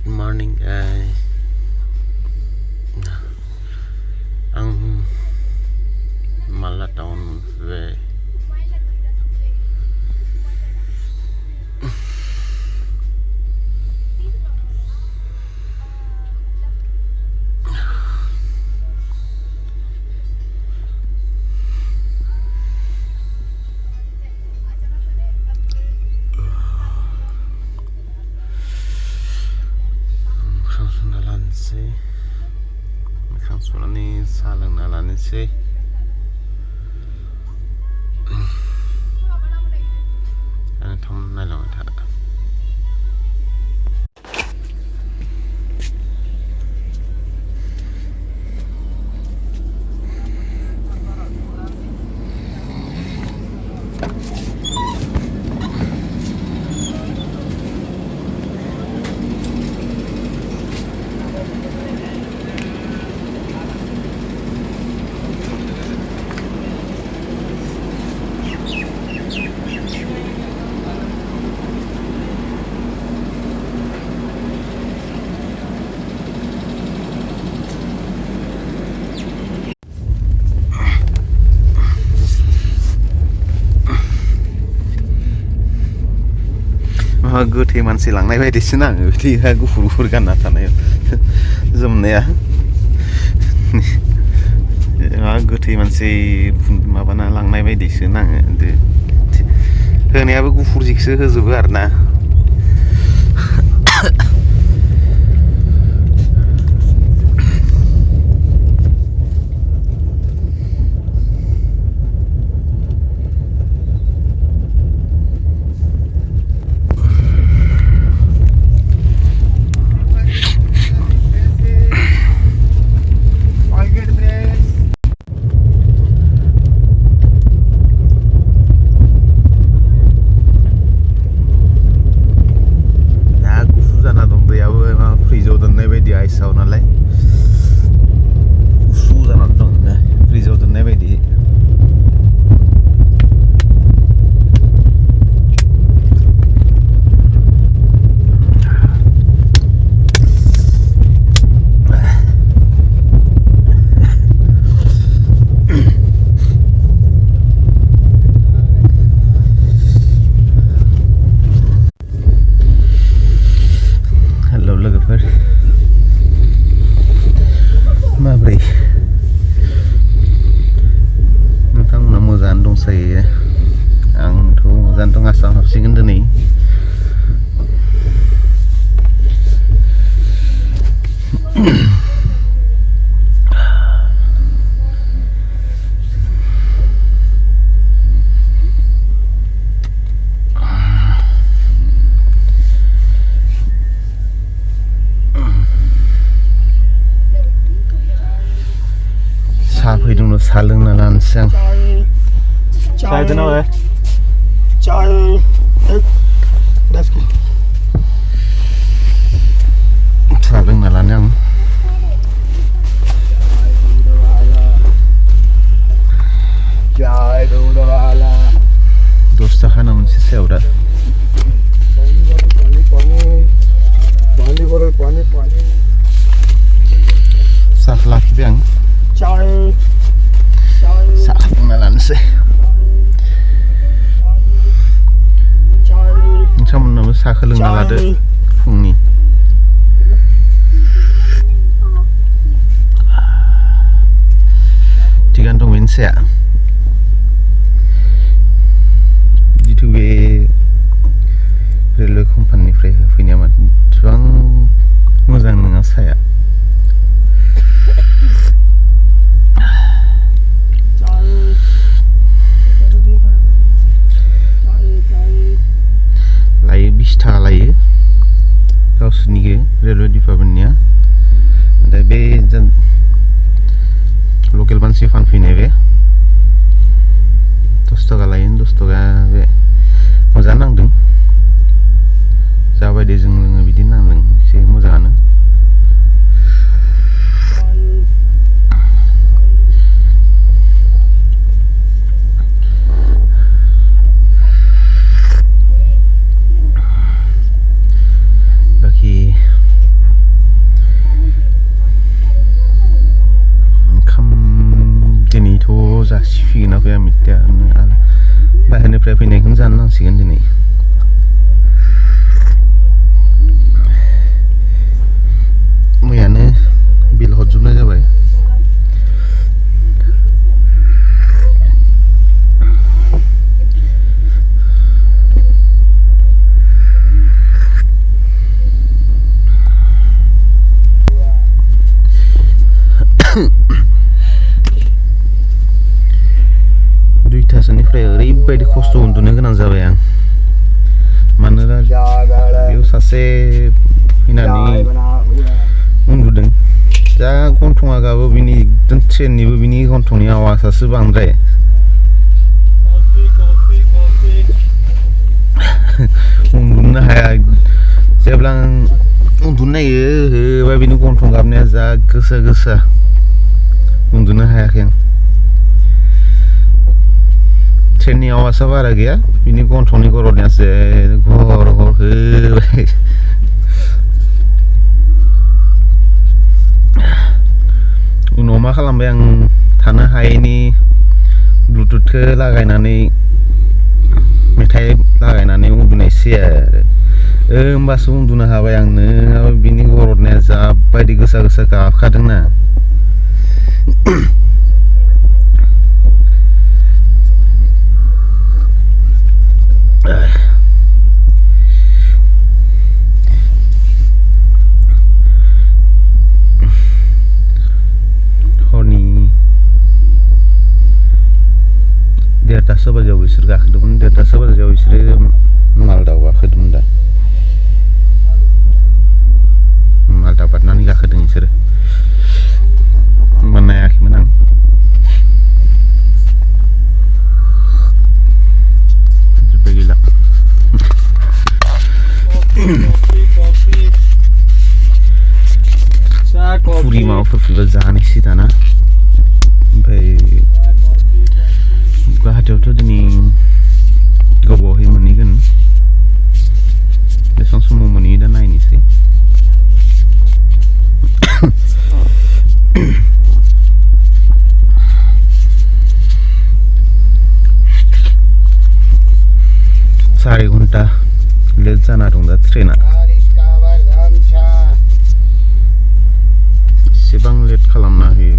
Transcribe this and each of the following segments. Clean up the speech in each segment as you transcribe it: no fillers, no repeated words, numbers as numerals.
Morning guys. Ang Mala town về Ini salang nalan sih. Ana thom na lang tha. गोथै मानसि लांनाय बायदिसो नाङो बिदि गुफुर गुफुर गानना थानायाव जोमनाया गोथै मानसि माबाना लांनाय बायदिसो नाङो होनायाबो गुफुर जिखसो होजोबो आरोना आइसाव नालाय गुसु जानानै दं फ्रिजाव दोननाय बायदि हेलौ लोगोफोर माब्रै नोंथांमोना मोजाङानो दंसायो आंथ' मोजाङानो दं आसा हाबसिगोन दिनै फैदोंल' साहा लोंना लानोसै आं साहा लोंना लानो आं दस थाखाना मोनसे सायाव दा साहा लाखिबाय आं साहा फुदुंना लानोसै नोंथांमोनहाबो साहाखौ लोंना लादो फुंनि थिगानो दं बेनि साया जिथु बे रेलवे कम्पानिनिफ्राय होफैनाया एसेबां मोजां नङा साया लायो 20 थाखा लायो गावसोरनिखौ रेलवे डिपार्टमेन्टनिया ओमफ्राय बे लकेल मानसि फानफैनाय बे 10 थाखा लायो 10 थाखा बे मोजां नांदों जाबायदि जों लोङो बिदि नांदों एसे मोजाङानो जासिफिगोन ना फैया मिथिया आरो बाहेरनिफ्राय फैनायखौनो जानो नांसिगोन दिनै मैयानो बिल हरजोबनाय जाबाय दुइथासोनिफ्राय ओरैबायदि खस्थ' उन्दुनो गोनां जाबाय आं मानोना बेयाव सासे फैनानै उन्दुदों जा गन्थङा गाबो बिनि एकदम ट्रेननिबो बिनि गन्थंनि आवाजासो बांद्राय उन्दुनो हाया जेब्ला आं उन्दुनो नागिरो होबा बिनि गन्थं गाबनाया जा गोसा गोसा उन्दुनो हायाखै आं ट्रेननि आवाजा बारा गैया बिनि गन्थंनि गरदनायासो घर घर होबाय उनाव मा खालामबाय आं थानो हायैनि ब्लुटुथखौ लागायनानै मेथाइ लागायनानै उन्दुनायसै आरो होमबासो उन्दुनो हाबाय आंनो बिनि गरदनाया जा बायदि गोसा गोसा गाबखादोंना हरनि 1:30 बाजियाव बिसोर गाखोदोंमोन 1:30 बाजियाव बिसोरो मालदायाव गाखोदोंमोन दा मालदा बारनानै गाखोदों बिसोरो होमबा नायाखैमोन आं जोब्बाय गैला पुरि माबाफोरखौबो जानोसै दाना ओमफ्राय गुवाहाटीयावथ' दिनै गोबावहै मोनहैगोन बेसेबां समाव मोनहैयो दा नायनोसै सारि घन्टा लेट जाना दं दा ट्रेना एसेबां लेट खालामना होयो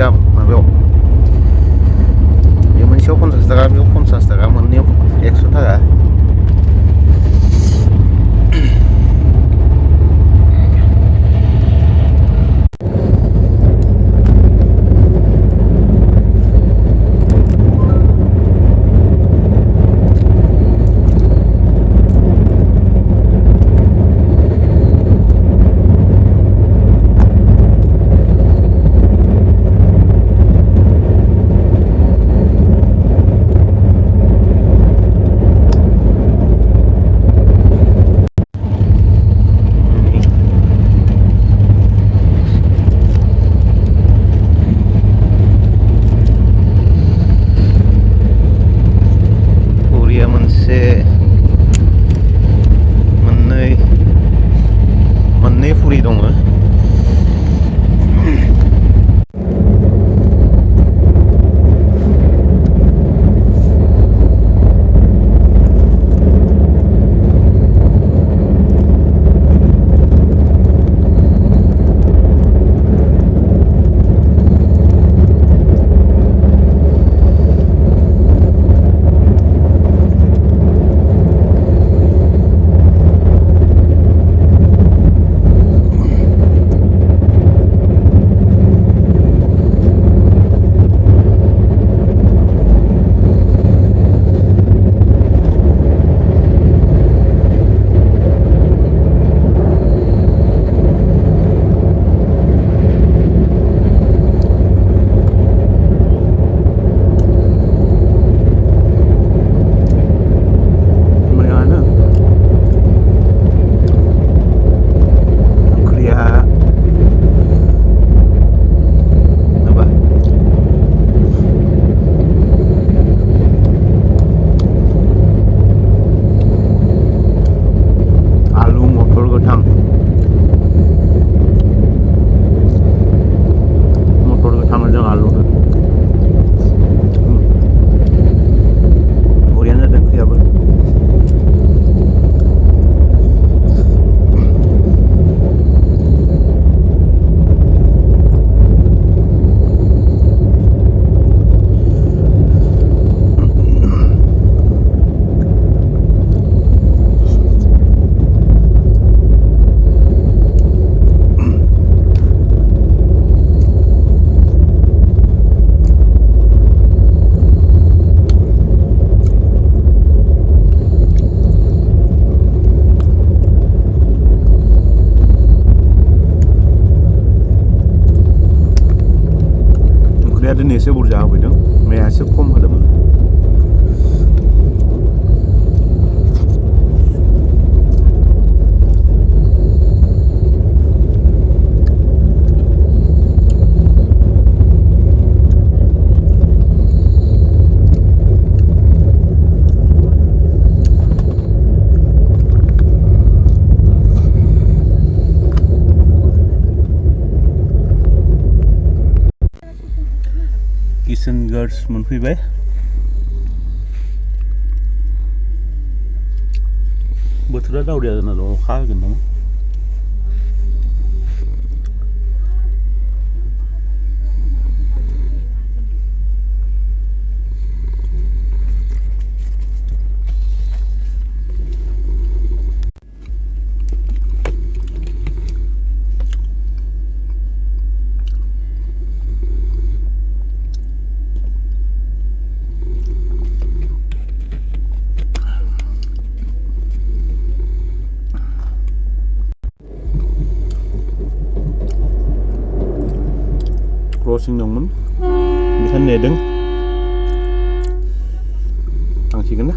दाम माबायाव बे मोनसेयाव 50 थाखा बेयाव 50 थाखा मोननैयाव 100 थाखा मोननै फुरि दङ दिनै एसे बुरजा होफैदों मैया एसे खम होदोंमोन किशनगढ़ मोनफैबाय बोथोरा दावरिया जाना दं अखा हागोन नामा क्रसिं दंमोन बेखायनो नेदों थांसिगोन ना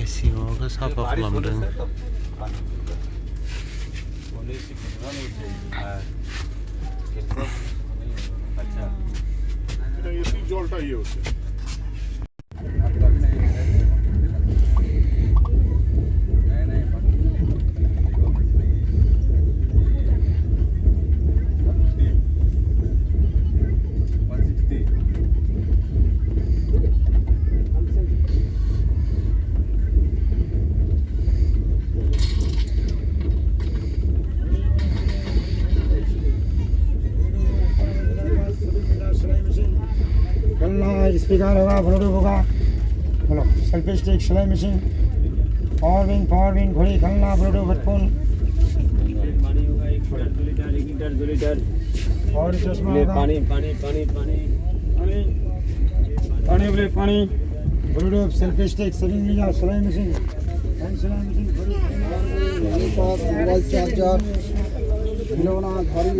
एसि माबाखौ साफा खालामदों জলটা ইয়ে হচ্ছে स्पीकर होगा, ब्लूटूथ होगा। बोलो सेल्फी स्टिक, सिलाई मशीन, पावर बैंक घड़ी खलना, ब्लूटूथ हेडफोन और चश्मा होगा। पानी bluetooth selfie stick, saving meter, सिलाई मशीन, हैंड सिलाई मशीन, घड़ी, मोबाइल चार्जर, खिलौना, घड़ी,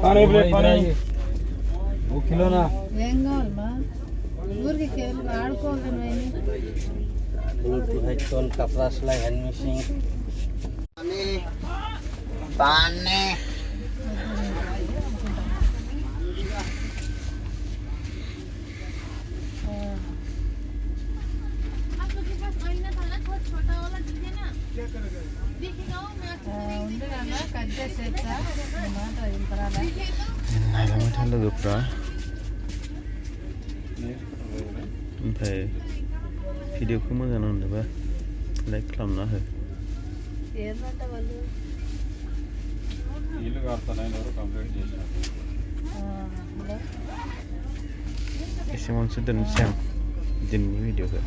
पानी वो खिलौना ब्लूटूथ हेडफोन, कपड़ा सिलाई, हैंड मशीन, पानी नायलांबाय था लोगोफ्रा ओमफ्राय भिडिअखौ मोजां नांदोंबा लाइक खालामना हो एसेबांसो दोननोसै आं दिनैनि भिडिअखौ